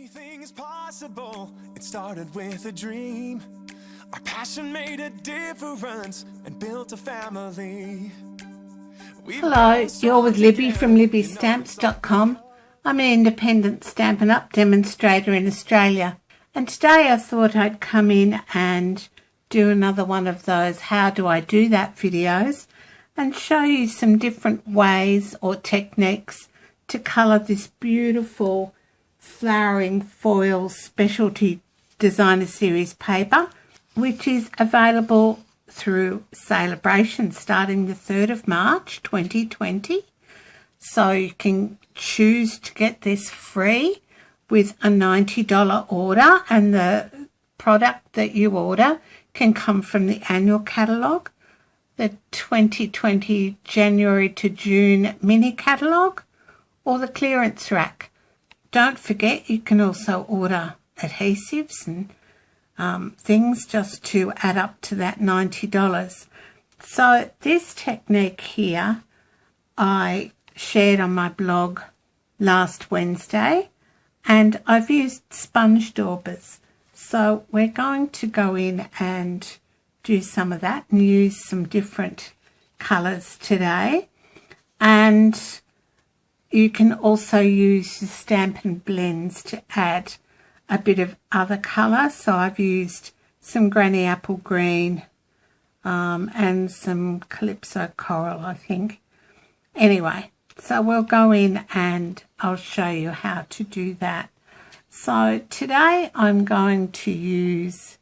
Anything is possible. It started with a dream. Our passion made a difference and built a family. Hello, you're with Libby from libbystampz.com. I'm an independent Stampin Up demonstrator in Australia, and today I thought I'd come in and do another one of those how do I do that videos and show you some different ways or techniques to colour this beautiful flowering foil specialty designer series paper, which is available through sale-a-bration starting the 3rd of March 2020. So you can choose to get this free with a $90 order, and the product that you order can come from the annual catalogue, the 2020 January to June mini catalogue, or the clearance rack. Don't forget you can also order adhesives and things just to add up to that $90. So this technique here I shared on my blog last Wednesday, and I've used sponge daubers. So we're going to go in and do some of that and use some different colours today. And you can also use the Stampin' Blends to add a bit of other colour. So I've used some Granny Apple Green and some Calypso Coral, I think. Anyway, so we'll go in and I'll show you how to do that. So today I'm going to use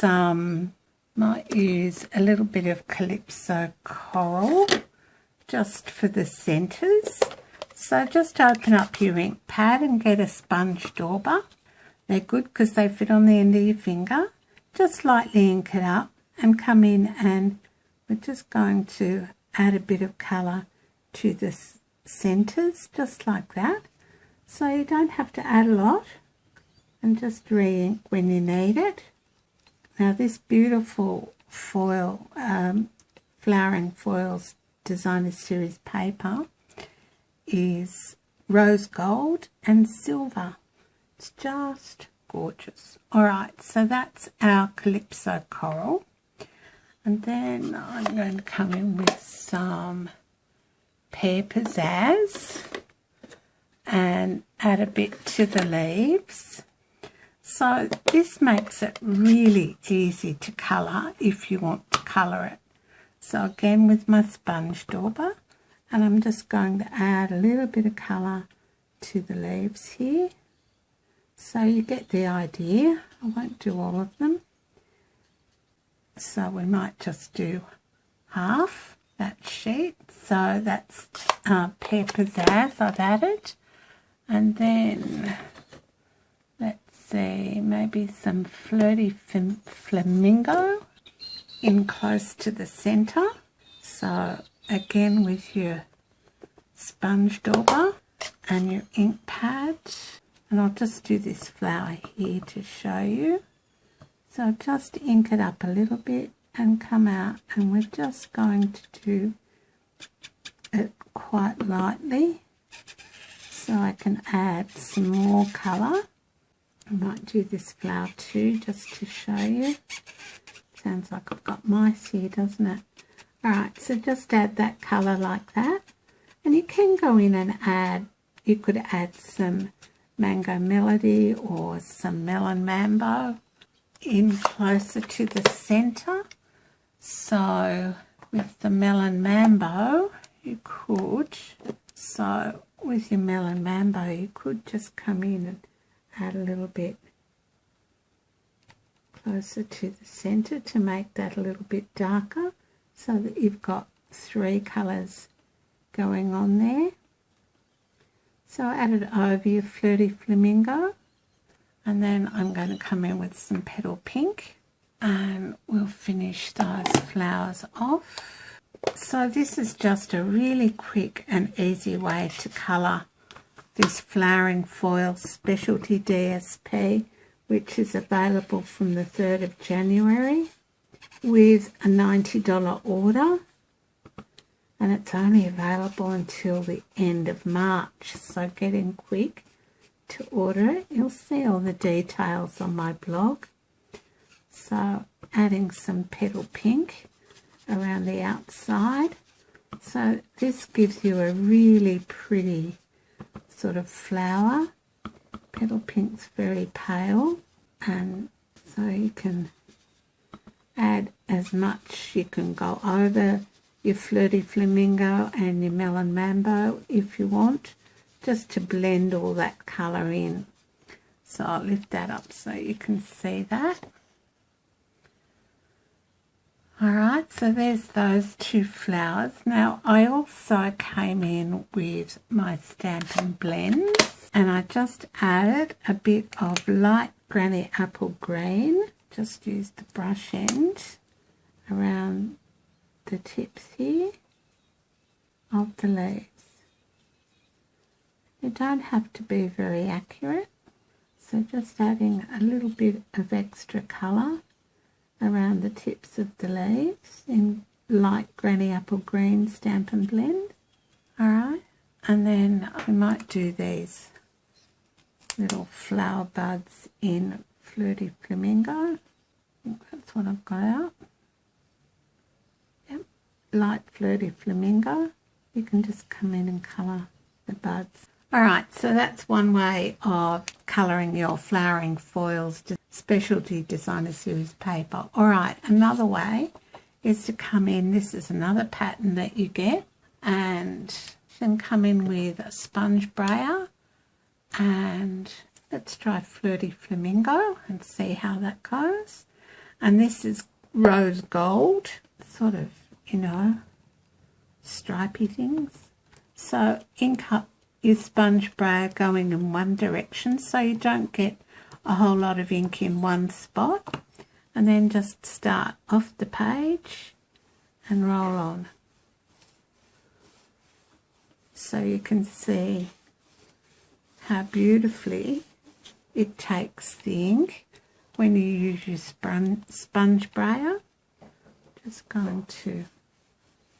might use a little bit of Calypso Coral just for the centres. So just open up your ink pad and get a sponge dauber. They're good because they fit on the end of your finger. Just lightly ink it up and come in, and we're just going to add a bit of colour to the centres, just like that. So you don't have to add a lot, and just re-ink when you need it. Now this beautiful foil, flowering foils designer series paper is rose gold and silver. It's just gorgeous. Alright, so that's our Calypso Coral. And then I'm going to come in with some Pear Pizzazz and add a bit to the leaves. So this makes it really easy to colour if you want to colour it. So again with my sponge dauber, and I'm just going to add a little bit of colour to the leaves here. So you get the idea. I won't do all of them. So we might just do half that sheet. So that's Pear Pizzazz I've added. And then let's see, maybe some Flirty Flamingo in close to the centre. So again with your sponge dauber and your ink pad, and I'll just do this flower here to show you. So just ink it up a little bit and come out, and we're just going to do it quite lightly so I can add some more colour. I might do this flower too just to show you. Sounds like I've got mice here, doesn't it? Alright, so just add that colour like that, and you can go in and add, you could add some Mango Melody or some Melon Mambo in closer to the centre. So with the Melon Mambo you could, so with your Melon Mambo you could just come in and add a little bit closer to the centre to make that a little bit darker, so that you've got 3 colours going on there. So I added over your Flirty Flamingo, and then I'm going to come in with some Petal Pink and we'll finish those flowers off. So this is just a really quick and easy way to colour this flowering foil specialty DSP, which is available from the 3rd of January with a $90 order, and it's only available until the end of March, so get in quick to order it, you'll see all the details on my blog. So adding some petal pink around the outside. So this gives you a really pretty sort of flower. Petal pink's very pale, and so you can add as much. You can go over your Flirty Flamingo and your Melon Mambo if you want, just to blend all that colour in. So I'll lift that up so you can see that. Alright, so there's those two flowers. Now I also came in with my Stampin' Blends, and I just added a bit of light granny apple green. Just used the brush end around the tips here of the leaves. You don't have to be very accurate, so just adding a little bit of extra colour around the tips of the leaves in light granny apple green Stampin' Blend. Alright, and then I might do these little flower buds in Flirty Flamingo. I think that's what I've got out. Yep, light Flirty Flamingo. You can just come in and colour the buds. Alright, so that's one way of colouring your flowering foils, specialty designer series paper. Alright, another way is to come in, this is another pattern that you get, and then come in with a sponge brayer, and let's try Flirty Flamingo and see how that goes. And this is rose gold, sort of, you know, stripy things. So ink up your sponge brayer going in one direction so you don't get a whole lot of ink in one spot, and then just start off the page and roll on. So you can see how beautifully it takes the ink when you use your sponge brayer. Just going to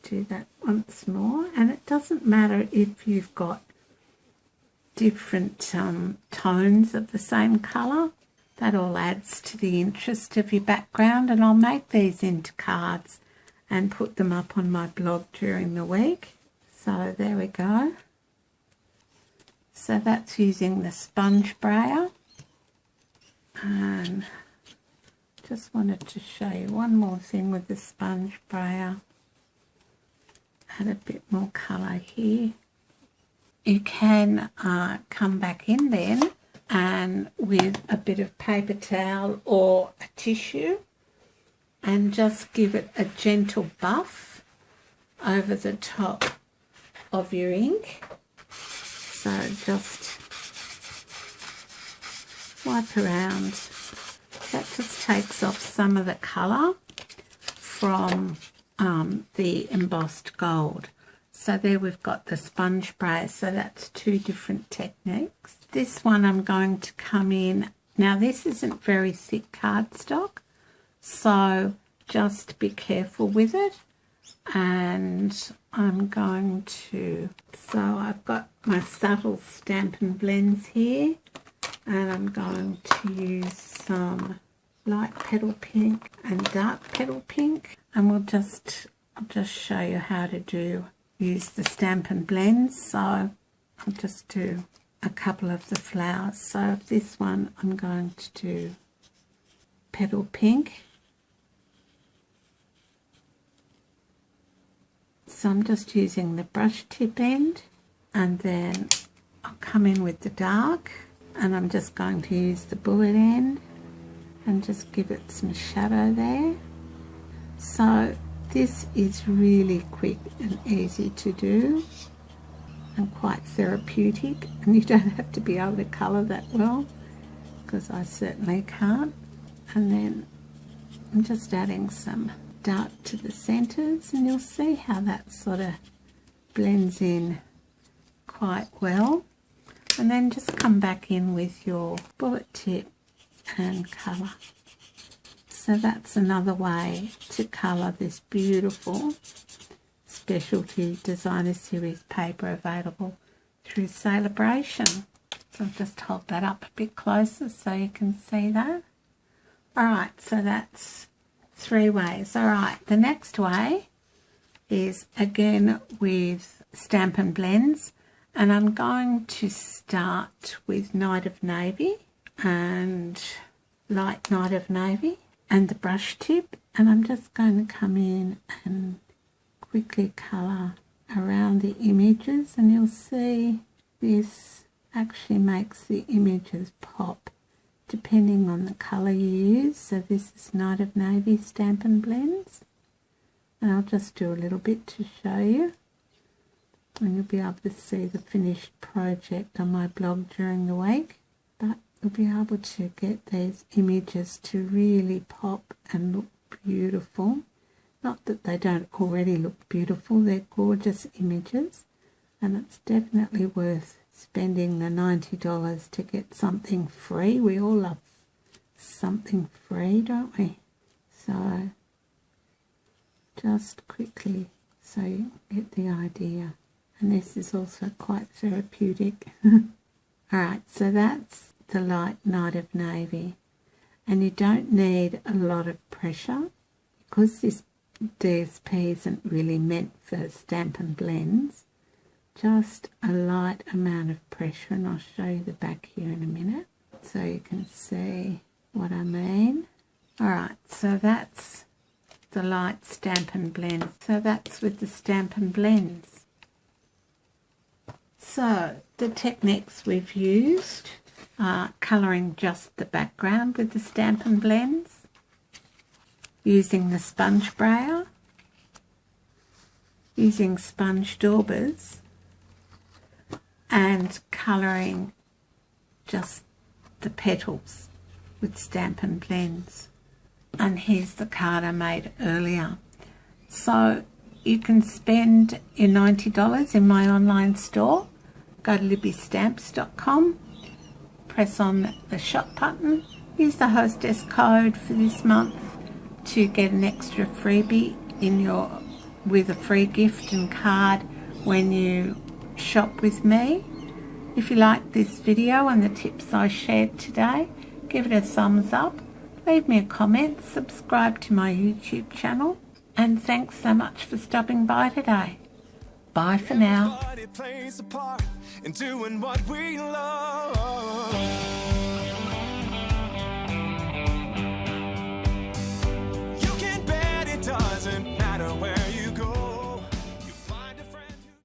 do that once more, and it doesn't matter if you've got different tones of the same colour. That all adds to the interest of your background, and I'll make these into cards and put them up on my blog during the week. So there we go. So that's using the sponge brayer, and just wanted to show you one more thing with the sponge brayer. Add a bit more colour here. You can come back in then and with a bit of paper towel or a tissue and just give it a gentle buff over the top of your ink. So just wipe around. That just takes off some of the colour from the embossed gold. So there we've got the sponge brayer, so that's two different techniques. This one I'm going to come in, now this isn't very thick cardstock, so just be careful with it. And I'm going to, so I've got my subtle Stampin' Blends here, and I'm going to use some light petal pink and dark petal pink, and I'll just show you how to use the Stampin' Blends. So I'll just do a couple of the flowers. So this one I'm going to do petal pink. So I'm just using the brush tip end, and then I'll come in with the dark, and I'm just going to use the bullet end and just give it some shadow there. So this is really quick and easy to do and quite therapeutic, and you don't have to be able to colour that well, because I certainly can't. And then I'm just adding some dark to the centres, and you'll see how that sort of blends in quite well. And then just come back in with your bullet tip and colour. So that's another way to colour this beautiful specialty designer series paper available through Sale-a-bration. So I'll just hold that up a bit closer so you can see that. Alright, so that's 3 ways. Alright, the next way is again with Stampin' Blends, and I'm going to start with Night of Navy and Light Night of Navy and the brush tip, and I'm just going to come in and quickly colour around the images, and you'll see this actually makes the images pop depending on the colour you use. So this is Night of Navy Stampin' Blends, and I'll just do a little bit to show you, and you'll be able to see the finished project on my blog during the week. But you'll be able to get these images to really pop and look beautiful. Not that they don't already look beautiful, they're gorgeous images, and it's definitely worth spending the $90 to get something free. We all love something free, don't we? So just quickly so you get the idea. And this is also quite therapeutic. Alright, so that's the Light Night of Navy. And you don't need a lot of pressure because this DSP isn't really meant for Stampin' Blends. Just a light amount of pressure, and I'll show you the back here in a minute so you can see what I mean. Alright, so that's the light Stampin' Blend. So that's with the Stampin' Blends. So the techniques we've used are colouring just the background with the Stampin' Blends, using the sponge brayer, using sponge daubers, and colouring just the petals with Stampin' Blends. And here's the card I made earlier. So you can spend your $90 in my online store. Go to libbystampz.com, press on the shop button, use the hostess code for this month to get an extra freebie in your with a free gift and card when you shop with me. If you like this video and the tips I shared today, give it a thumbs up, leave me a comment, subscribe to my YouTube channel, and thanks so much for stopping by today. Bye for now. Everybody plays a part in doing what we love.